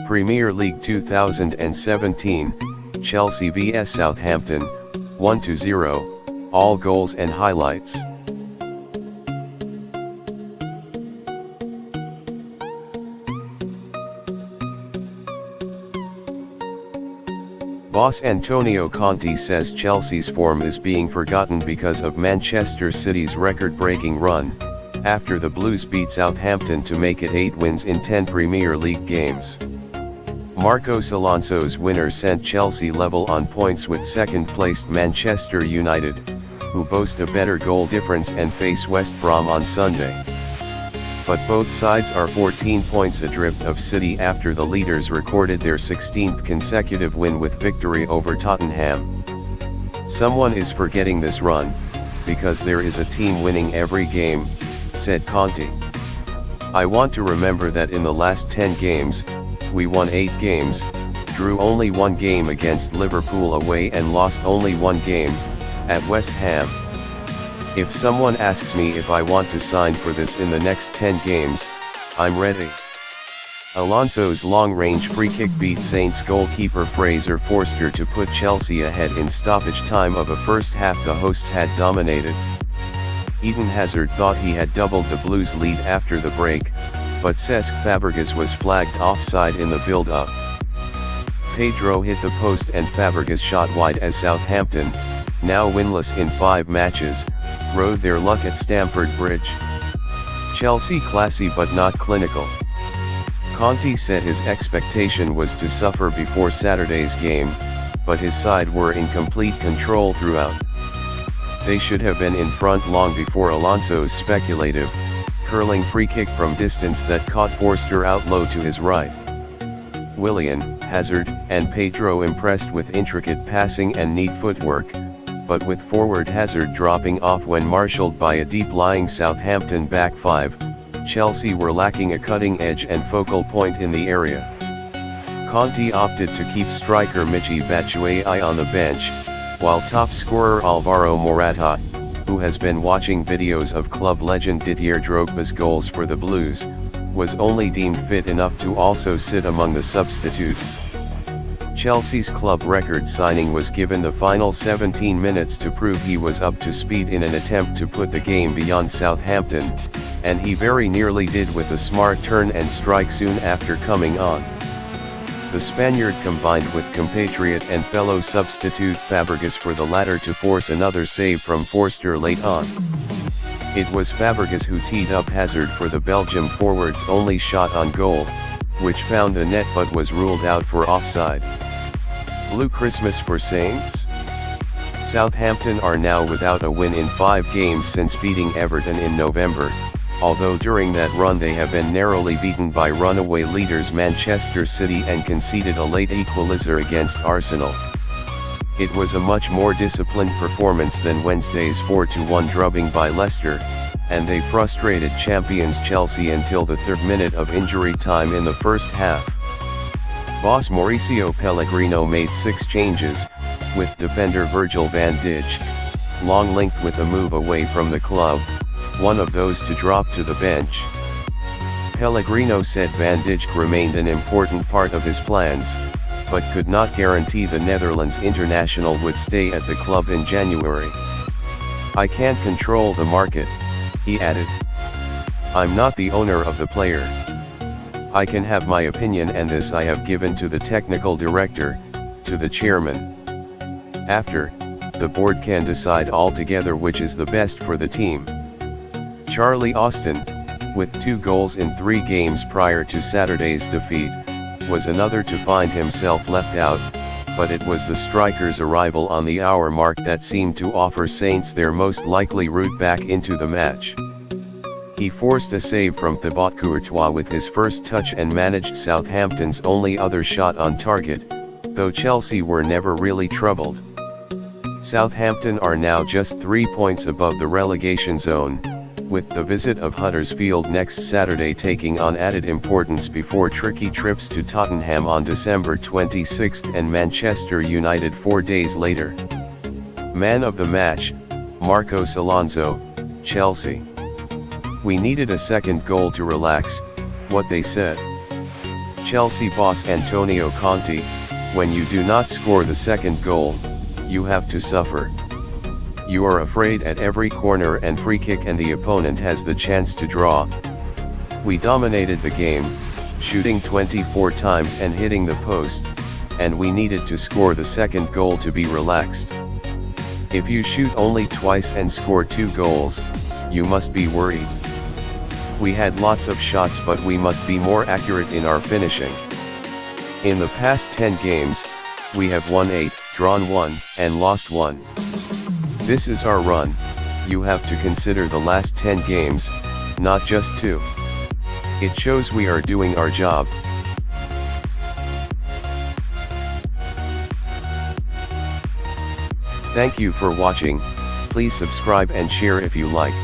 Premier League 2017, Chelsea vs Southampton, 1-0, all goals and highlights. Boss Antonio Conte says Chelsea's form is being forgotten because of Manchester City's record-breaking run, after the Blues beat Southampton to make it 8 wins in 10 Premier League games. Marcos Alonso's winner sent Chelsea level on points with second-placed Manchester United, who boast a better goal difference and face West Brom on Sunday. But both sides are 14 points adrift of City after the leaders recorded their 16th consecutive win with victory over Tottenham. Someone is forgetting this run, because there is a team winning every game, said Conte. I want to remember that in the last 10 games, we won 8 games, drew only 1 game against Liverpool away and lost only 1 game, at West Ham. If someone asks me if I want to sign for this in the next 10 games, I'm ready. Alonso's long-range free-kick beat Saints goalkeeper Fraser Forster to put Chelsea ahead in stoppage time of a first half the hosts had dominated. Eden Hazard thought he had doubled the Blues' lead after the break, but Cesc Fabregas was flagged offside in the build-up. Pedro hit the post and Fabregas shot wide as Southampton, now winless in 5 matches, rode their luck at Stamford Bridge. Chelsea classy but not clinical. Conte said his expectation was to suffer before Saturday's game, but his side were in complete control throughout. They should have been in front long before Alonso's speculative, curling free kick from distance that caught Forster out low to his right. Willian, Hazard, and Pedro impressed with intricate passing and neat footwork, but with forward Hazard dropping off when marshalled by a deep-lying Southampton back 5, Chelsea were lacking a cutting edge and focal point in the area. Conte opted to keep striker Michy Batshuayi on the bench, while top scorer Alvaro Morata, who has been watching videos of club legend Didier Drogba's goals for the Blues, was only deemed fit enough to also sit among the substitutes. Chelsea's club record signing was given the final 17 minutes to prove he was up to speed in an attempt to put the game beyond Southampton, and he very nearly did with a smart turn and strike soon after coming on. The Spaniard combined with compatriot and fellow substitute Fabregas for the latter to force another save from Forster late on. It was Fabregas who teed up Hazard for the Belgium forward's only shot on goal, which found the net but was ruled out for offside. Blue Christmas for Saints? Southampton are now without a win in 5 games since beating Everton in November, although during that run they have been narrowly beaten by runaway leaders Manchester City and conceded a late equaliser against Arsenal. It was a much more disciplined performance than Wednesday's 4-1 drubbing by Leicester, and they frustrated champions Chelsea until the 3rd minute of injury time in the first half. Boss Mauricio Pellegrino made 6 changes, with defender Virgil van Dijk, long linked with a move away from the club, one of those to drop to the bench. Pellegrino said Van Dijk remained an important part of his plans, but could not guarantee the Netherlands international would stay at the club in January. I can't control the market, he added. I'm not the owner of the player. I can have my opinion and this I have given to the technical director, to the chairman. After, the board can decide altogether which is the best for the team. Charlie Austin, with 2 goals in 3 games prior to Saturday's defeat, was another to find himself left out, but it was the striker's arrival on the hour mark that seemed to offer Saints their most likely route back into the match. He forced a save from Thibaut Courtois with his first touch and managed Southampton's only other shot on target, though Chelsea were never really troubled. Southampton are now just 3 points above the relegation zone, with the visit of Huddersfield next Saturday taking on added importance before tricky trips to Tottenham on December 26 and Manchester United 4 days later. Man of the match, Marcos Alonso, Chelsea. We needed a second goal to relax, what they said. Chelsea boss Antonio Conte, when you do not score the second goal, you have to suffer. You are afraid at every corner and free kick and the opponent has the chance to draw. We dominated the game, shooting 24 times and hitting the post, and we needed to score the second goal to be relaxed. If you shoot only twice and score 2 goals, you must be worried. We had lots of shots, but we must be more accurate in our finishing. In the past 10 games, we have won 8, drawn 1, and lost 1. This is our run. You have to consider the last 10 games, not just 2. It shows we are doing our job. Thank you for watching. Please subscribe and share if you like.